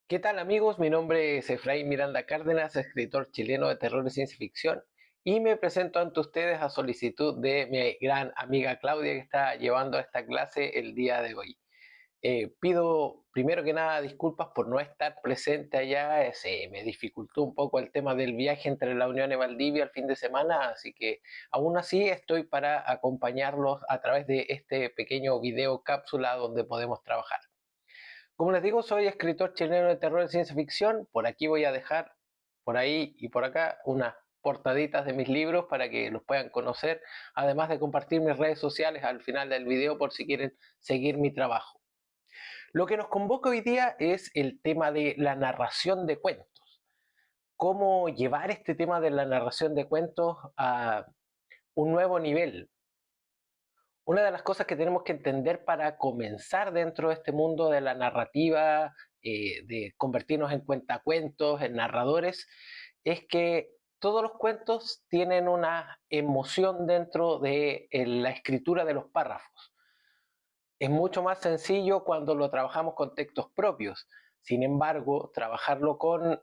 ¿Qué tal amigos? Mi nombre es Efraín Miranda Cárdenas, escritor chileno de terror y ciencia ficción, y me presento ante ustedes a solicitud de mi gran amiga Claudia que está llevando esta clase el día de hoy. Pido primero que nada disculpas por no estar presente allá, se me dificultó un poco el tema del viaje entre La Unión y Valdivia el fin de semana, así que aún así estoy para acompañarlos a través de este pequeño video cápsula donde podemos trabajar. Como les digo, soy escritor chileno de terror y ciencia ficción. Por aquí voy a dejar, por ahí y por acá, unas portaditas de mis libros para que los puedan conocer, además de compartir mis redes sociales al final del video por si quieren seguir mi trabajo. Lo que nos convoca hoy día es el tema de la narración de cuentos. Cómo llevar este tema de la narración de cuentos a un nuevo nivel. Una de las cosas que tenemos que entender para comenzar dentro de este mundo de la narrativa, de convertirnos en cuentacuentos, en narradores, es que todos los cuentos tienen una emoción dentro de la escritura de los párrafos. Es mucho más sencillo cuando lo trabajamos con textos propios. Sin embargo, trabajarlo con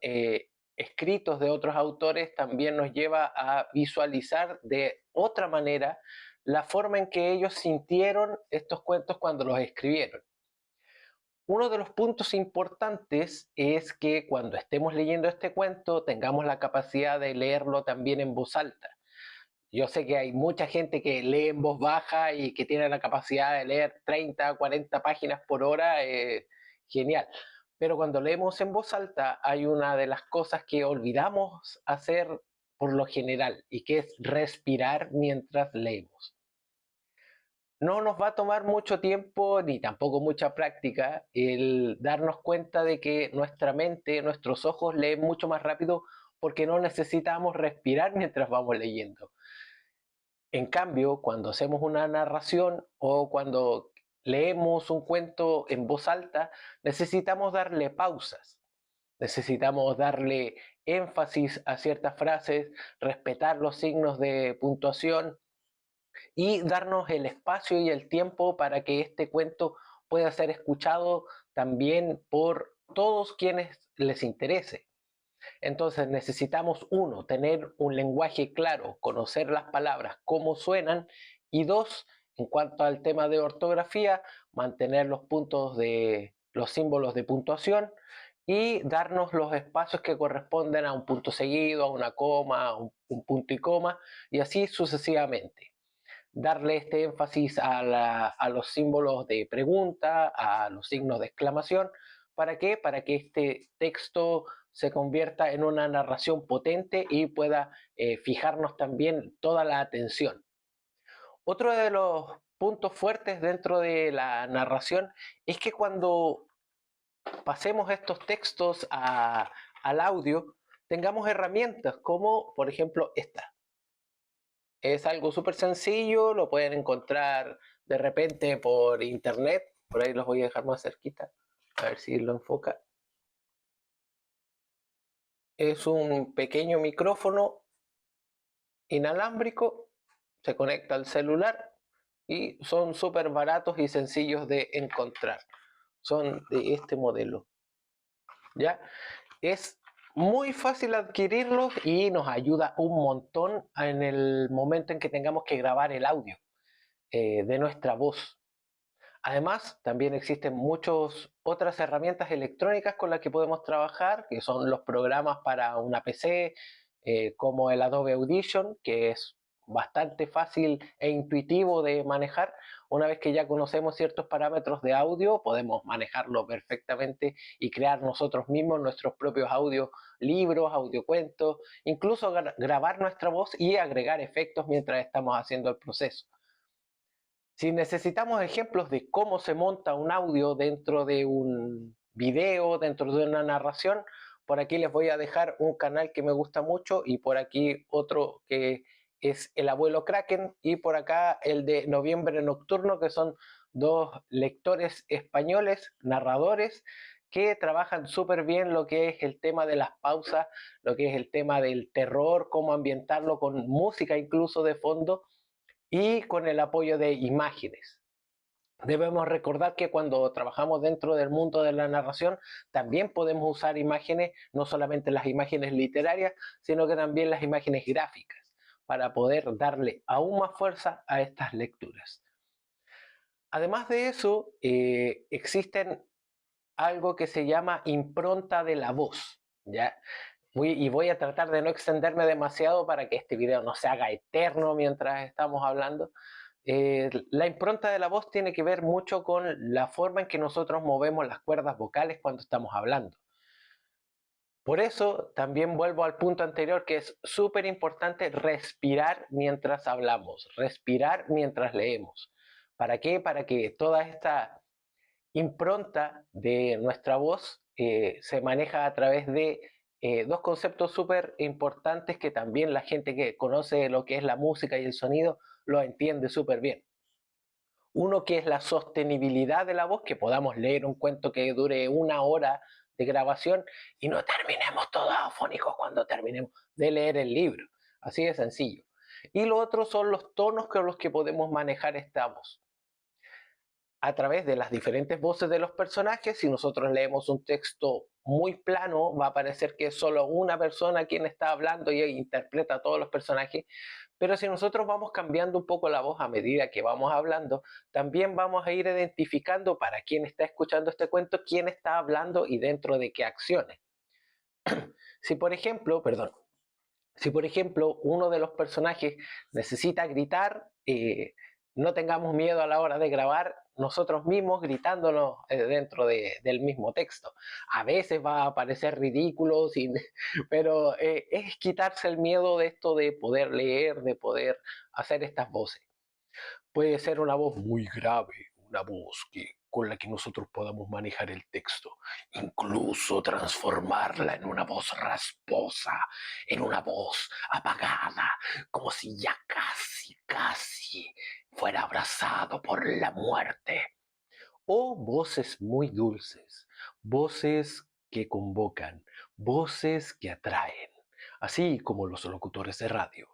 escritos de otros autores también nos lleva a visualizar de otra manera la forma en que ellos sintieron estos cuentos cuando los escribieron. Uno de los puntos importantes es que cuando estemos leyendo este cuento tengamos la capacidad de leerlo también en voz alta. Yo sé que hay mucha gente que lee en voz baja y que tiene la capacidad de leer 30, 40 páginas por hora, genial. Pero cuando leemos en voz alta hay una de las cosas que olvidamos hacer por lo general y que es respirar mientras leemos. No nos va a tomar mucho tiempo ni tampoco mucha práctica el darnos cuenta de que nuestra mente, nuestros ojos leen mucho más rápido porque no necesitamos respirar mientras vamos leyendo. En cambio, cuando hacemos una narración o cuando leemos un cuento en voz alta, necesitamos darle pausas, necesitamos darle énfasis a ciertas frases, respetar los signos de puntuación y darnos el espacio y el tiempo para que este cuento pueda ser escuchado también por todos quienes les interese. Entonces necesitamos, uno, tener un lenguaje claro, conocer las palabras, cómo suenan, y dos, en cuanto al tema de ortografía, mantener los puntos de los símbolos de puntuación y darnos los espacios que corresponden a un punto seguido, a una coma, a un punto y coma, y así sucesivamente. Darle este énfasis a los símbolos de pregunta, a los signos de exclamación. ¿Para qué? Para que este texto se convierta en una narración potente y pueda fijarnos también toda la atención. Otro de los puntos fuertes dentro de la narración es que cuando pasemos estos textos al audio, tengamos herramientas como, por ejemplo, esta. Es algo súper sencillo, lo pueden encontrar de repente por internet, por ahí los voy a dejar más cerquita, a ver si lo enfoca. Es un pequeño micrófono inalámbrico, se conecta al celular y son súper baratos y sencillos de encontrar. Son de este modelo, ¿ya? Es muy fácil adquirirlos y nos ayuda un montón en el momento en que tengamos que grabar el audio de nuestra voz. Además, también existen muchas otras herramientas electrónicas con las que podemos trabajar, que son los programas para una PC, como el Adobe Audition, que es bastante fácil e intuitivo de manejar. Una vez que ya conocemos ciertos parámetros de audio, podemos manejarlo perfectamente y crear nosotros mismos nuestros propios audiolibros, audiocuentos, incluso grabar nuestra voz y agregar efectos mientras estamos haciendo el proceso. Si necesitamos ejemplos de cómo se monta un audio dentro de un video, dentro de una narración, por aquí les voy a dejar un canal que me gusta mucho y por aquí otro que es El Abuelo Kraken y por acá el de Noviembre Nocturno, que son dos lectores españoles, narradores, que trabajan súper bien lo que es el tema de las pausas, lo que es el tema del terror, cómo ambientarlo con música incluso de fondo y con el apoyo de imágenes. Debemos recordar que cuando trabajamos dentro del mundo de la narración, también podemos usar imágenes, no solamente las imágenes literarias, sino que también las imágenes gráficas, para poder darle aún más fuerza a estas lecturas. Además de eso, existen algo que se llama impronta de la voz, ¿ya? Voy a tratar de no extenderme demasiado para que este video no se haga eterno mientras estamos hablando. La impronta de la voz tiene que ver mucho con la forma en que nosotros movemos las cuerdas vocales cuando estamos hablando. Por eso también vuelvo al punto anterior, que es súper importante respirar mientras hablamos, respirar mientras leemos. ¿Para qué? Para que toda esta impronta de nuestra voz se maneja a través de dos conceptos súper importantes que también la gente que conoce lo que es la música y el sonido lo entiende súper bien. Uno que es la sostenibilidad de la voz, que podamos leer un cuento que dure 1 hora de grabación y no terminemos todos afónicos cuando terminemos de leer el libro. Así de sencillo. Y lo otro son los tonos con los que podemos manejar esta voz a través de las diferentes voces de los personajes. Si nosotros leemos un texto muy plano, va a parecer que es solo una persona quien está hablando y interpreta a todos los personajes. Pero si nosotros vamos cambiando un poco la voz a medida que vamos hablando, también vamos a ir identificando para quien está escuchando este cuento, quién está hablando y dentro de qué acciones. Si por ejemplo, perdón, si por ejemplo uno de los personajes necesita gritar, no tengamos miedo a la hora de grabar nosotros mismos gritándonos dentro del mismo texto. A veces va a parecer ridículo, pero es quitarse el miedo de esto de poder leer, de poder hacer estas voces. Puede ser una voz muy grave, una voz con la que nosotros podamos manejar el texto, incluso transformarla en una voz rasposa, en una voz apagada, como si ya casi fuera abrazado por la muerte. O voces muy dulces, voces que convocan, voces que atraen, así como los locutores de radio.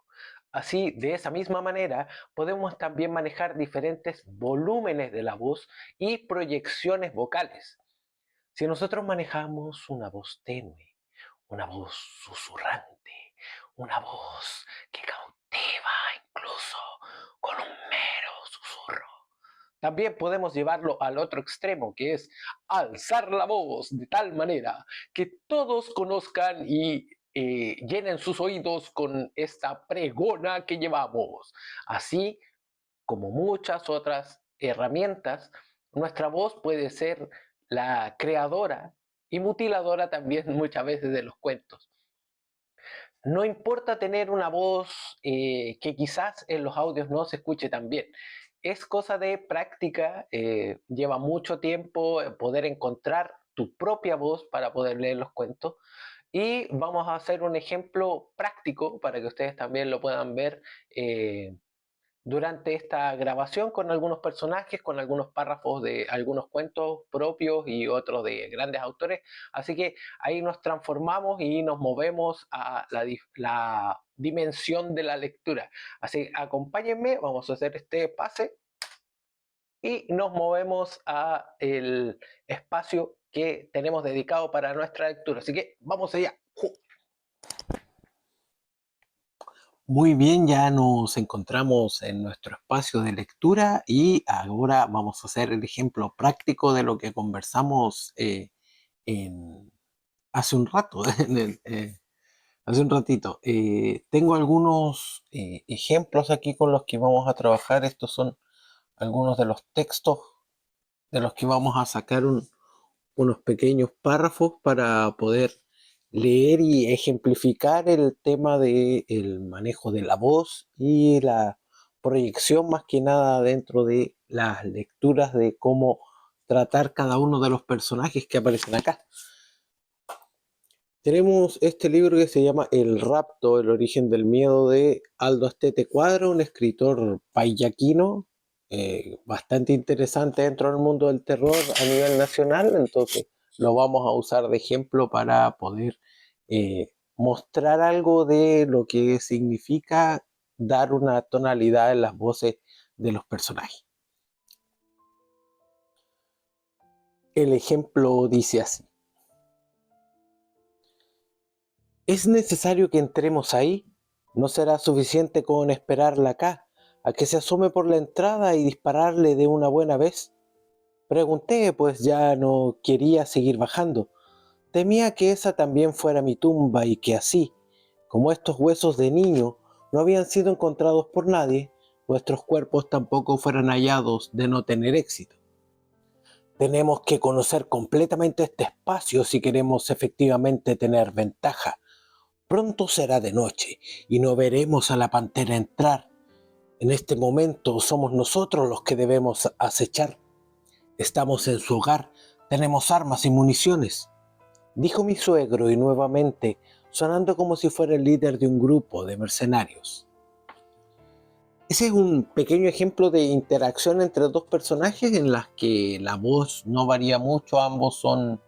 Así, de esa misma manera, podemos también manejar diferentes volúmenes de la voz y proyecciones vocales. Si nosotros manejamos una voz tenue, una voz susurrante, una voz que cautiva incluso con un mero susurro, también podemos llevarlo al otro extremo, que es alzar la voz de tal manera que todos conozcan y llenen sus oídos con esta pregona que llevamos. Así como muchas otras herramientas, nuestra voz puede ser la creadora y mutiladora también muchas veces de los cuentos. No importa tener una voz que quizás en los audios no se escuche tan bien. Es cosa de práctica, lleva mucho tiempo poder encontrar tu propia voz para poder leer los cuentos. Y vamos a hacer un ejemplo práctico para que ustedes también lo puedan ver durante esta grabación con algunos personajes, con algunos párrafos de algunos cuentos propios y otros de grandes autores. Así que ahí nos transformamos y nos movemos a la dimensión de la lectura. Así que acompáñenme, vamos a hacer este pase y nos movemos a el espacio que tenemos dedicado para nuestra lectura. Así que vamos allá. Muy bien, ya nos encontramos en nuestro espacio de lectura y ahora vamos a hacer el ejemplo práctico de lo que conversamos en- hace un rato, hace un ratito. Tengo algunos ejemplos aquí con los que vamos a trabajar. Estos son algunos de los textos de los que vamos a sacar unos pequeños párrafos para poder leer y ejemplificar el tema del manejo de la voz y la proyección más que nada dentro de las lecturas de cómo tratar cada uno de los personajes que aparecen acá. Tenemos este libro que se llama El rapto, el origen del miedo de Aldo Astete Cuadro, un escritor payaquino, bastante interesante dentro del mundo del terror a nivel nacional. Entonces lo vamos a usar de ejemplo para poder mostrar algo de lo que significa dar una tonalidad en las voces de los personajes. El ejemplo dice así: ¿es necesario que entremos ahí? ¿No será suficiente con esperarla acá, a que se asome por la entrada y dispararle de una buena vez? Pregunté, pues ya no quería seguir bajando. Temía que esa también fuera mi tumba y que así, como estos huesos de niño no habían sido encontrados por nadie, nuestros cuerpos tampoco fueran hallados de no tener éxito. Tenemos que conocer completamente este espacio si queremos efectivamente tener ventaja. Pronto será de noche y no veremos a la pantera entrar. En este momento somos nosotros los que debemos acechar. Estamos en su hogar, tenemos armas y municiones, dijo mi suegro y nuevamente, sonando como si fuera el líder de un grupo de mercenarios. Ese es un pequeño ejemplo de interacción entre dos personajes en las que la voz no varía mucho, ambos son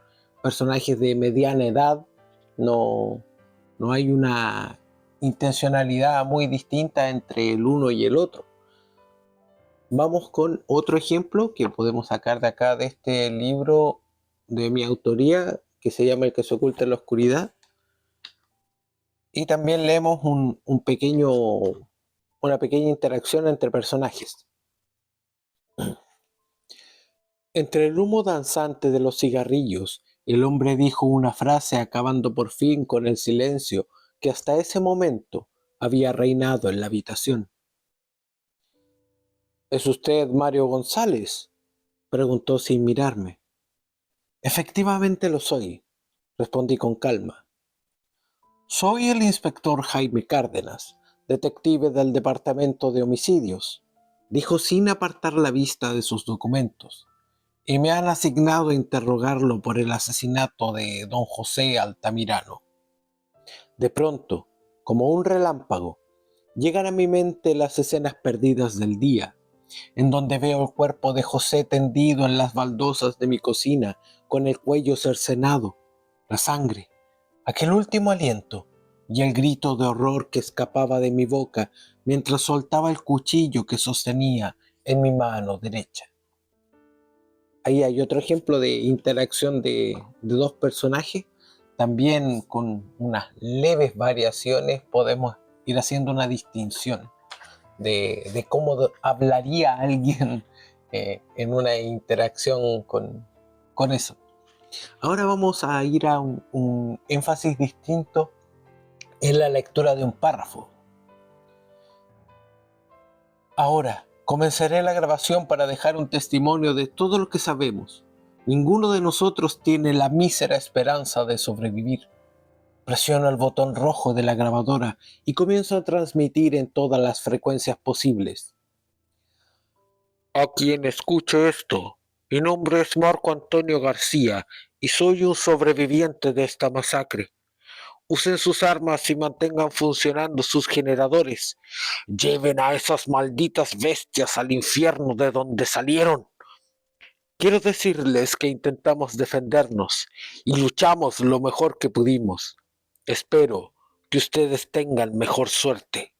personajes de mediana edad, no, no hay una intencionalidad muy distinta entre el uno y el otro. Vamos con otro ejemplo que podemos sacar de acá de este libro de mi autoría que se llama El que se oculta en la oscuridad. Y también leemos una pequeña interacción entre personajes. Entre el humo danzante de los cigarrillos, el hombre dijo una frase acabando por fin con el silencio que hasta ese momento había reinado en la habitación. ¿Es usted Mario González?, preguntó sin mirarme. Efectivamente lo soy, respondí con calma. Soy el inspector Jaime Cárdenas, detective del Departamento de Homicidios, dijo sin apartar la vista de sus documentos, y me han asignado a interrogarlo por el asesinato de don José Altamirano. De pronto, como un relámpago, llegan a mi mente las escenas perdidas del día, en donde veo el cuerpo de José tendido en las baldosas de mi cocina, con el cuello cercenado, la sangre, aquel último aliento y el grito de horror que escapaba de mi boca mientras soltaba el cuchillo que sostenía en mi mano derecha. Ahí hay otro ejemplo de interacción de dos personajes. También con unas leves variaciones podemos ir haciendo una distinción de cómo hablaría alguien en una interacción con eso. Ahora vamos a ir a un énfasis distinto en la lectura de un párrafo. Ahora, comenzaré la grabación para dejar un testimonio de todo lo que sabemos. Ninguno de nosotros tiene la mísera esperanza de sobrevivir. Presiono el botón rojo de la grabadora y comienzo a transmitir en todas las frecuencias posibles. A quien escuche esto, mi nombre es Marco Antonio García y soy un sobreviviente de esta masacre. Usen sus armas y mantengan funcionando sus generadores. Lleven a esas malditas bestias al infierno de donde salieron. Quiero decirles que intentamos defendernos y luchamos lo mejor que pudimos. Espero que ustedes tengan mejor suerte.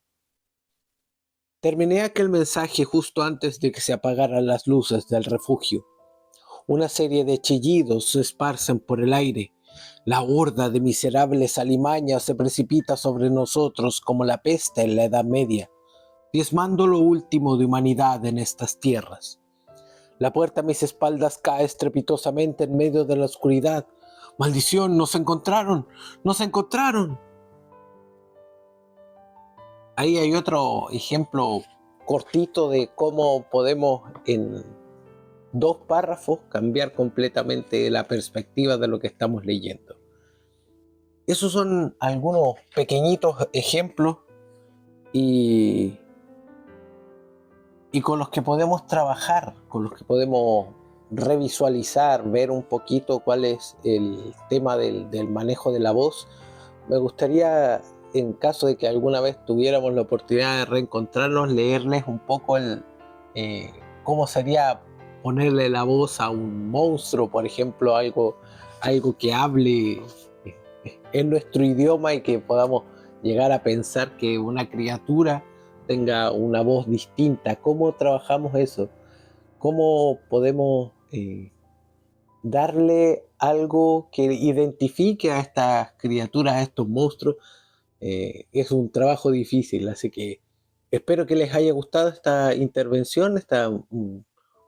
Terminé aquel mensaje justo antes de que se apagaran las luces del refugio. Una serie de chillidos se esparcen por el aire. La horda de miserables alimañas se precipita sobre nosotros como la peste en la Edad Media, diezmando lo último de humanidad en estas tierras. La puerta a mis espaldas cae estrepitosamente en medio de la oscuridad. ¡Maldición! ¡Nos encontraron! ¡Nos encontraron! Ahí hay otro ejemplo cortito de cómo podemos en dos párrafos cambiar completamente la perspectiva de lo que estamos leyendo. Esos son algunos pequeñitos ejemplos y con los que podemos trabajar, con los que podemos revisualizar, ver un poquito cuál es el tema del manejo de la voz. Me gustaría, en caso de que alguna vez tuviéramos la oportunidad de reencontrarnos, leerles un poco cómo sería ponerle la voz a un monstruo, por ejemplo, algo que hable en nuestro idioma y que podamos llegar a pensar que una criatura tenga una voz distinta. ¿Cómo trabajamos eso? ¿Cómo podemos darle algo que identifique a estas criaturas, a estos monstruos, es un trabajo difícil, así que espero que les haya gustado esta intervención,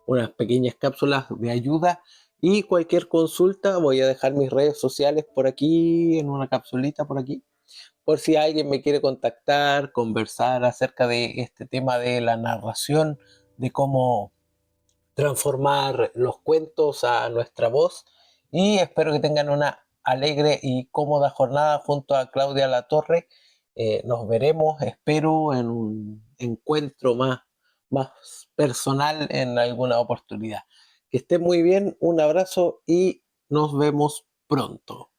unas pequeñas cápsulas de ayuda y cualquier consulta voy a dejar mis redes sociales por aquí, en una capsulita por aquí, por si alguien me quiere contactar, conversar acerca de este tema de la narración, de cómo transformar los cuentos a nuestra voz y espero que tengan una alegre y cómoda jornada junto a Claudia Latorre. Nos veremos, espero, en un encuentro más personal en alguna oportunidad. Que estén muy bien, un abrazo y nos vemos pronto.